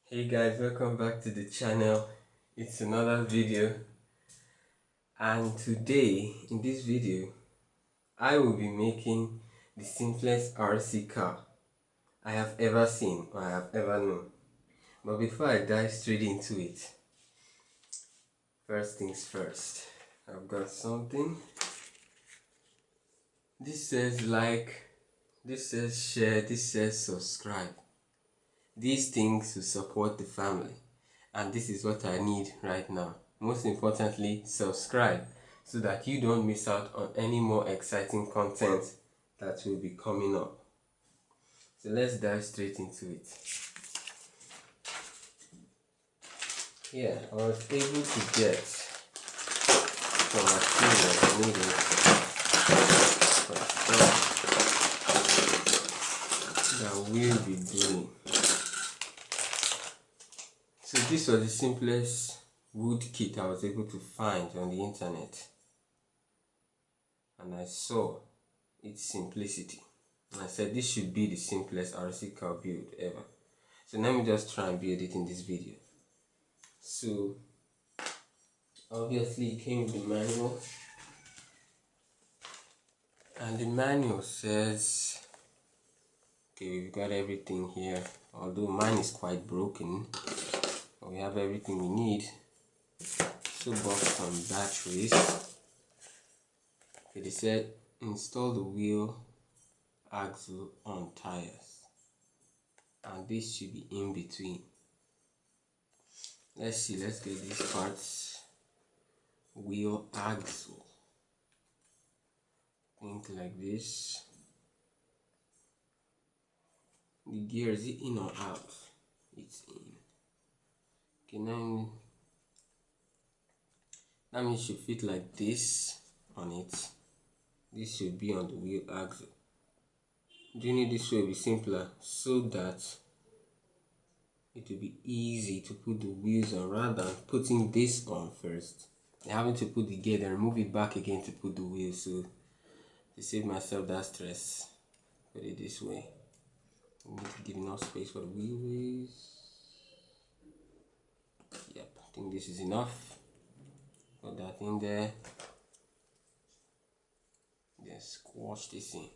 Hey guys, welcome back to the channel. It's another video, and today in this video I will be making the simplest RC car I have ever seen or I have ever known. But before I dive straight into it, first things first, I've got something. This says like, this says share, this says subscribe. These things to support the family, and this is what I need right now. Most importantly, subscribe so that you don't miss out on any more exciting content that will be coming up. So let's dive straight into it. Yeah, I was able to get some materials needed for stuff that we'll be doing. So this was the simplest wood kit I was able to find on the internet, and I saw its simplicity. And I said this should be the simplest RC car build ever. So let me just try and build it in this video. So obviously it came with the manual, and the manual says, okay, we've got everything here, although mine is quite broken, but we have everything we need. So bought some batteries. Okay, they said install the wheel axle on tires, and this should be in between. Let's see, let's get these parts. Wheel axle, think like this. The gear, is it in or out? It's in. Okay, now that means it should fit like this on it. This should be on the wheel axle. Doing it this way will be simpler so that it will be easy to put the wheels on rather than putting this on first and having to put the gear then remove it back again to put the wheels. So to save myself that stress, put it this way. We need to give enough space for the wheelbase. Yep, I think this is enough. Put that in there. Then squash this in.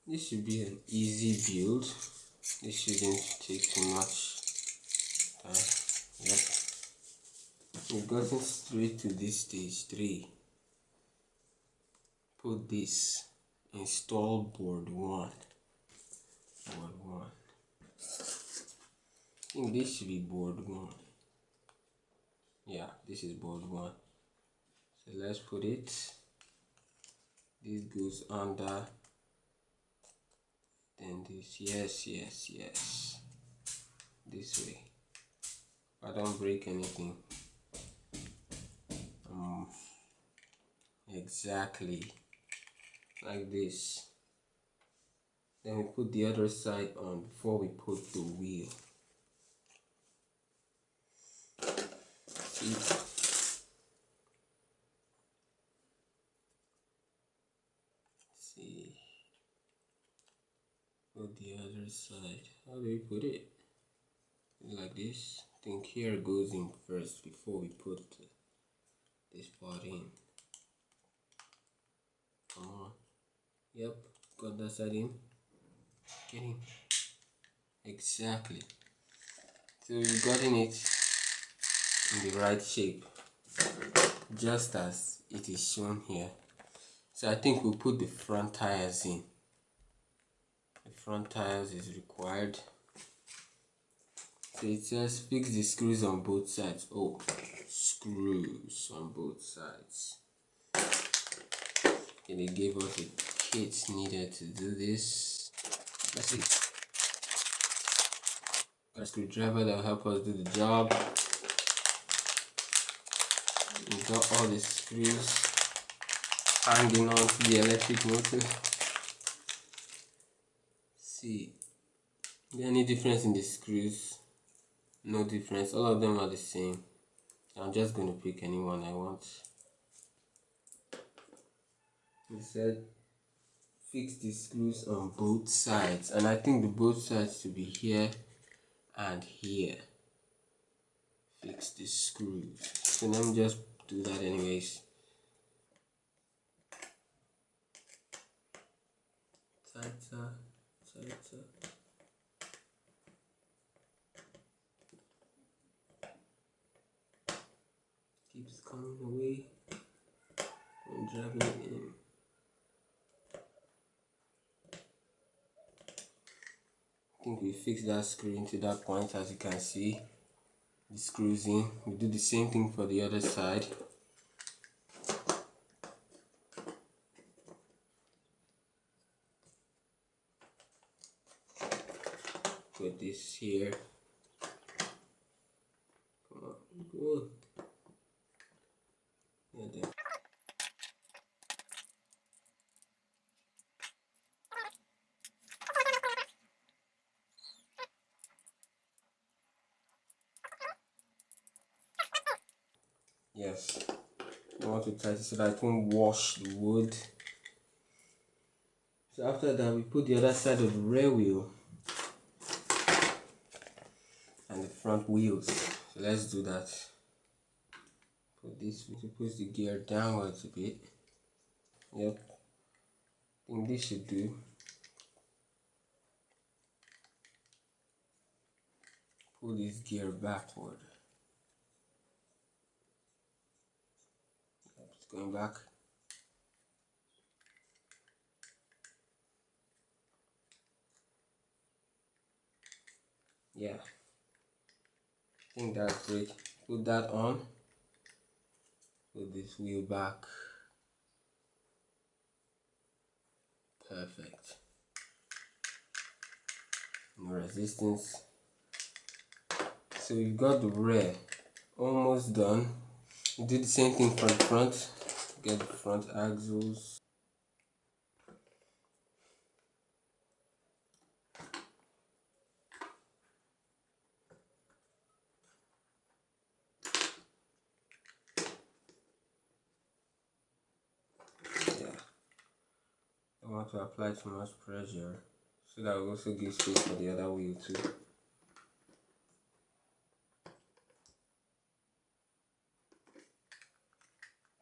This should be an easy build. This shouldn't take too much time. Yep. We've gotten straight to this stage 3. Put this, install board 1. Board 1. I think this should be board 1. Yeah, this is board 1. So let's put it. This goes under. Then this, yes. This way. I don't break anything. Exactly like this. Then we put the other side on before we put the wheel. See, put the other side. How do we put it? Like this. I think here goes in first before we put this part in. Come on. Yep, got that side in. Get in. Exactly. So we've gotten it in the right shape, just as it is shown here. So I think we'll put the front tires in. The front tires is required. So it says fix the screws on both sides. Oh, screws on both sides. And they gave us the kit needed to do this. Let's see. Got a screwdriver that will help us do the job. We got all the screws hanging on to the electric motor. See, is there any difference in the screws? No difference, all of them are the same. I'm just going to pick any one I want. It said fix the screws on both sides, and I think the both sides to be here and here. Fix the screws. So let me just do that anyways. Tighter, tighter. Keeps coming away. I'm driving it in. I think we fix that screw into that point, as you can see. The screws in. We do the same thing for the other side. Put this here. Come on, good. Yeah, there. Yes. I want to tighten so that it won't wash the wood. So after that, we put the other side of the rear wheel and the front wheels. So let's do that. Put this to push the gear downwards a bit. Yep. I think this should do. Pull this gear backward. Yep, it's going back. Yeah. I think that's great. Put that on. Put this wheel back. Perfect. No resistance. So you got the rear almost done. You do the same thing for the front. Get the front axles. Yeah. I want to apply too much pressure, so that will also give space for the other wheel too.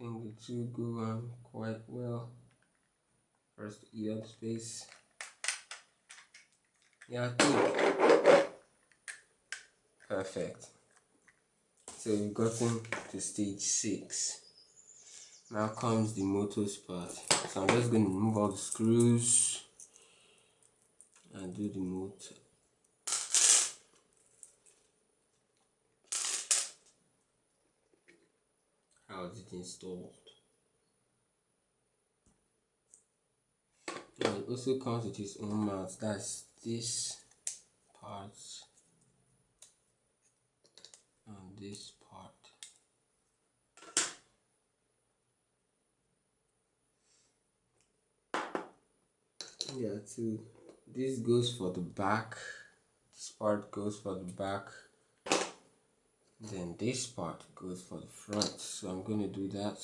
I think the two go on quite well. First, eat up space. Yeah, I think perfect. So we've gotten to stage 6. Now comes the motors part. So I'm just going to remove all the screws and do the motor. How is it installed? Now it also comes with its own mount. That's this part and this part. Yeah, so this goes for the back. This part goes for the back. Then this part goes for the front. So I'm going to do that.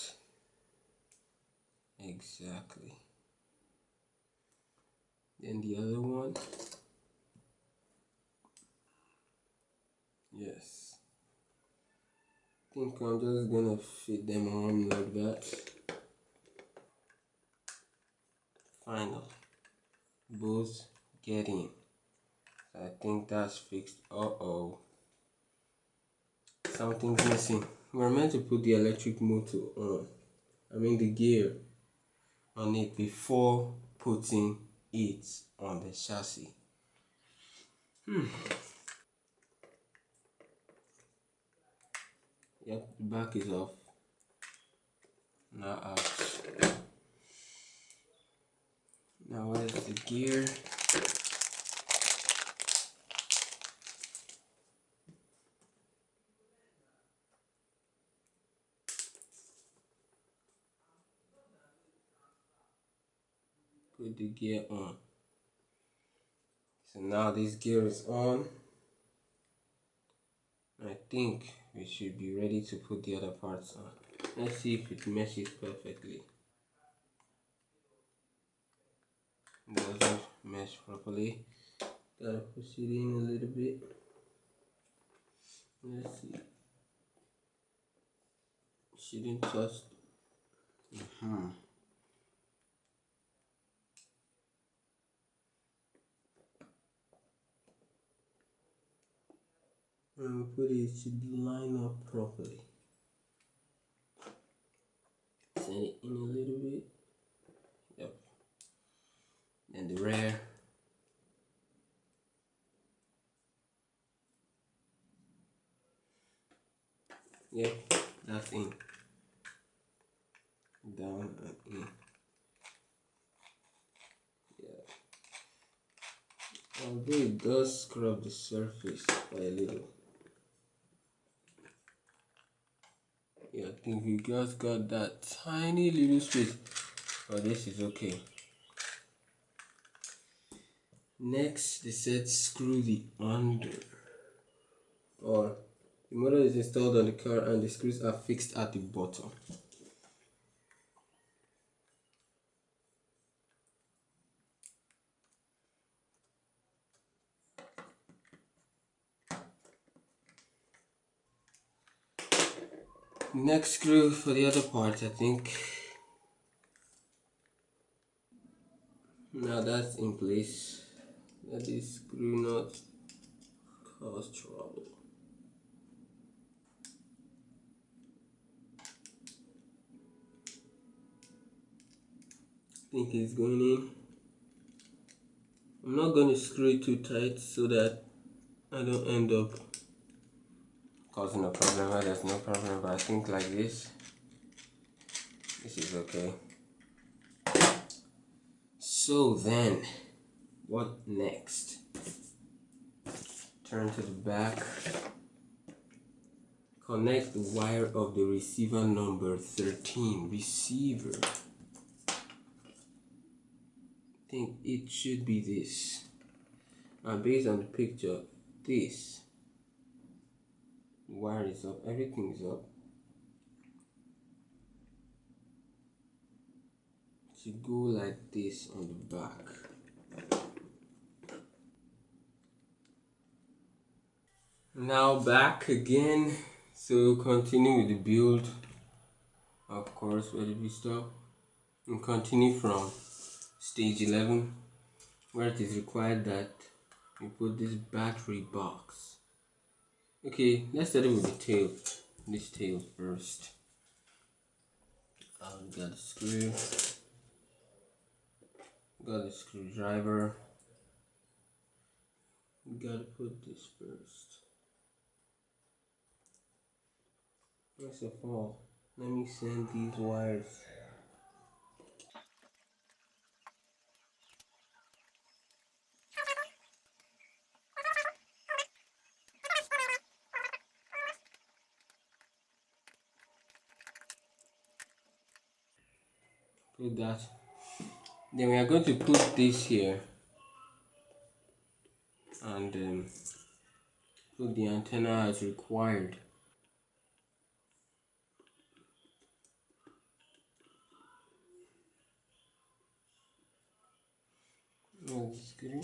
Exactly. Then the other one. Yes. I think I'm just gonna fit them on like that. Final. Both get in. I think that's fixed. Uh-oh. Something's missing. We're meant to put the electric motor on. I mean the gear on it before putting it on the chassis. Yep, the back is off. Now out. Now where's the gear? Put the gear on. So now this gear is on. I think we should be ready to put the other parts on. Let's see if it meshes perfectly. doesn't mesh properly. Gotta push it in a little bit. Let's see. Shouldn't touch. When we put it should line up properly. Send it in a little bit. Yep. And the rear. Yep, that's in. Down and in. Yeah. Although it does scrub the surface by a little. Yeah, I think we just got that tiny little space. But this is okay. Next, they said screw the under. Or the motor is installed on the car and the screws are fixed at the bottom. Next screw for the other part, I think. Now that's in place. Let this screw not cause trouble. I think it's going in. I'm not going to screw it too tight so that I don't end up causing a problem where there's no problem, but I think like this is okay. So then, what next? Turn to the back. Connect the wire of the receiver number 13. Receiver. I think it should be this. And based on the picture, this wire is up. Everything is up. It should go like this on the back. Now back again. So continue with the build. Of course, where did we stop? And continue from stage 11, where it is required that we put this battery box. Okay, let's start with the tail. This tail first. We got the screw. Got the screwdriver. We gotta put this first. First of all, let me send these wires. Put that. Then we are going to put this here and put the antenna as required. Screw.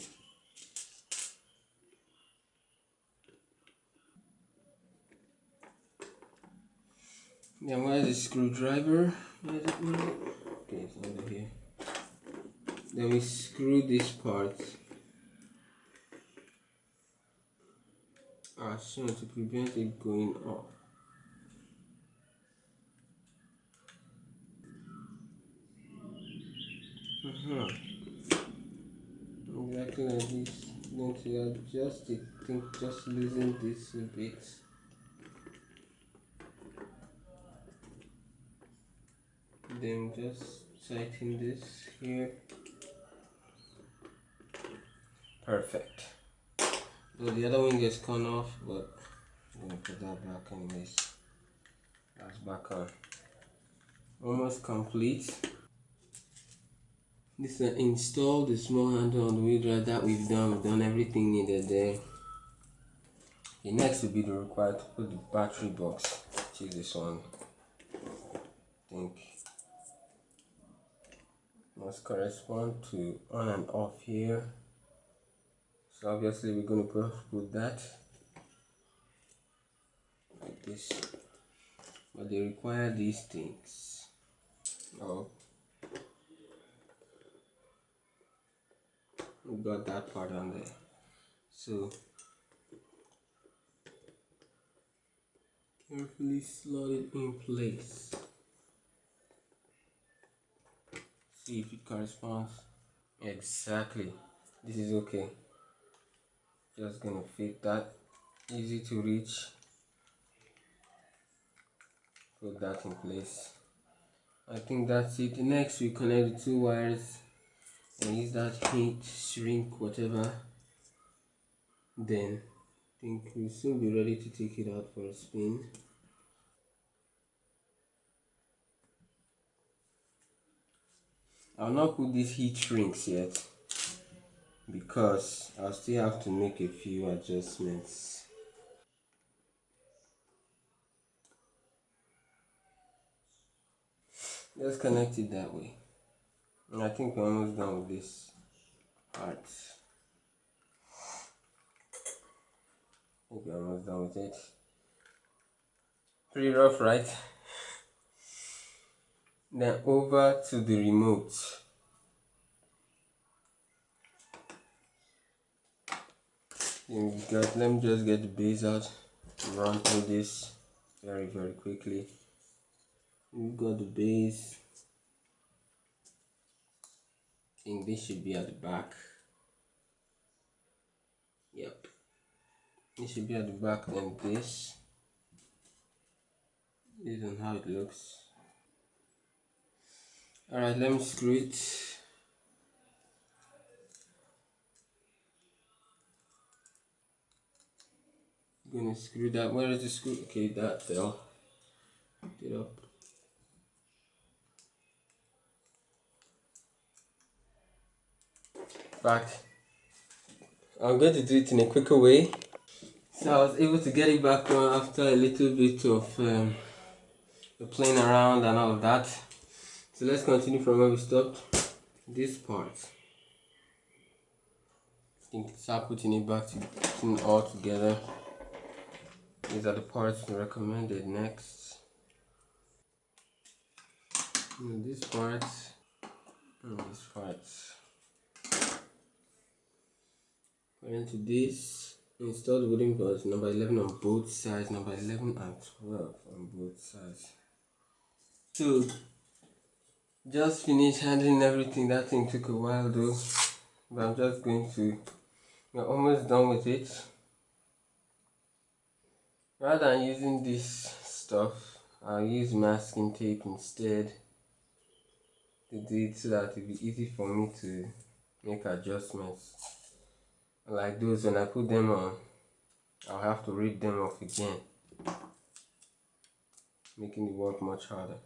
Then where's the screwdriver? Where is it? Okay, it's over here. Then we screw this part as soon to prevent it going off. Exactly like this. Then to adjust it, I think just loosen this a bit. Then just tighten this here. Perfect. So the other one gets cut off, but I'm gonna put that back anyways. That's back on. Almost complete. This is install the small handle on the wheel drive that we've done. We've done everything needed there. The next will be the required to put the battery box, which is this one. I think must correspond to on and off here. So obviously we're going to put that like this, but they require these things. Oh, we got that part on there. So carefully slot it in place. See if it corresponds. Exactly. This is okay. Just gonna fit that. Easy to reach. Put that in place. I think that's it. Next we connect the two wires and use that heat shrink whatever. Then I think we'll soon be ready to take it out for a spin. I'll not put these heat shrinks yet because I'll still have to make a few adjustments. Just connect it that way. And I think we're almost done with this part. I think we're almost done with it. Pretty rough, right? Then over to the remote. Let me just get the base out. Run through this very quickly. We've got the base. I think this should be at the back. Yep. This should be at the back, then this. This is how it looks. Alright, let me screw it. I'm gonna screw that. Where is the screw? Okay, that fell. Pick it up. Back. I'm going to do it in a quicker way. So I was able to get it back on after a little bit of playing around and all of that. So let's continue from where we stopped. This part. I think start putting it back to all together. These are the parts recommended next. And this part and this part. According to this, install the wooden boards number 11 on both sides, number 11 and 12 on both sides. So just finished handling everything. That thing took a while though, but I'm just going to, we're almost done with it. Rather than using this stuff, I'll use masking tape instead to do it so that it'll be easy for me to make adjustments. Like those, when I put them on, I'll have to rip them off again, making the work much harder.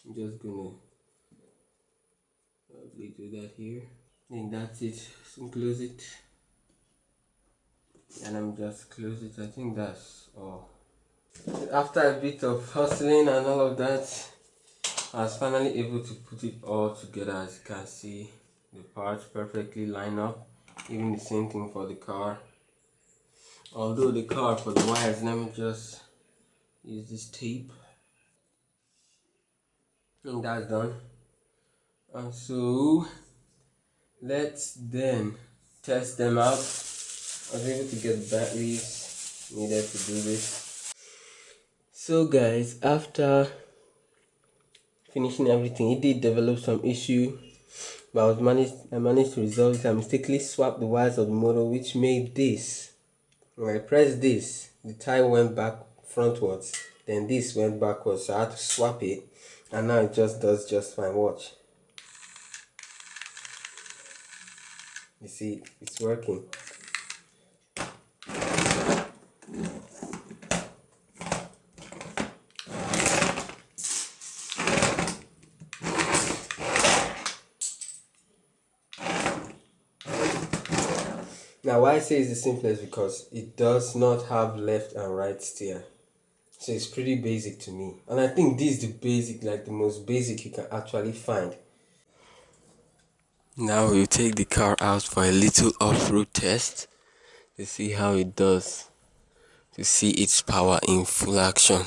I'm just gonna probably do that here. I think that's it. So close it, and I'm just close it. I think that's all. After a bit of hustling and all of that, I was finally able to put it all together. As you can see, the parts perfectly line up. Even the same thing for the car. Although the car, for the wires, let me just use this tape. And that's done. And so let's then test them out. I was able to get batteries needed to do this. So guys, after finishing everything, it did develop some issue, but I managed to resolve it. I mistakenly swapped the wires of the motor, which made this, when I pressed this, the tire went back frontwards, then this went backwards, so I had to swap it, and now it just does just fine. Watch. You see, it's working. Now why I say it's the simplest, because it does not have left and right steer. So it's pretty basic to me. And I think this is the basic, like the most basic you can actually find. Now we'll take the car out for a little off-road test to see how it does, to see its power in full action.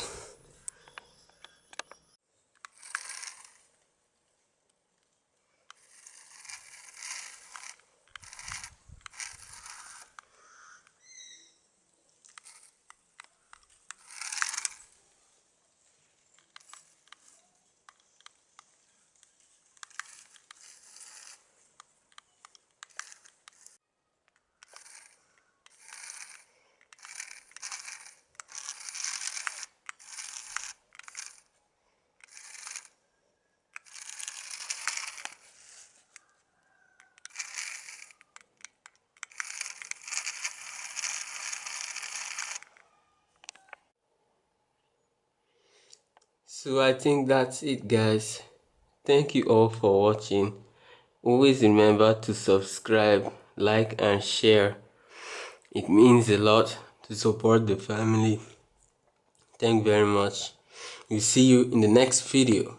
So I think that's it, guys. Thank you all for watching. Always remember to subscribe, like and share. It means a lot to support the family. Thank you very much. We'll see you in the next video.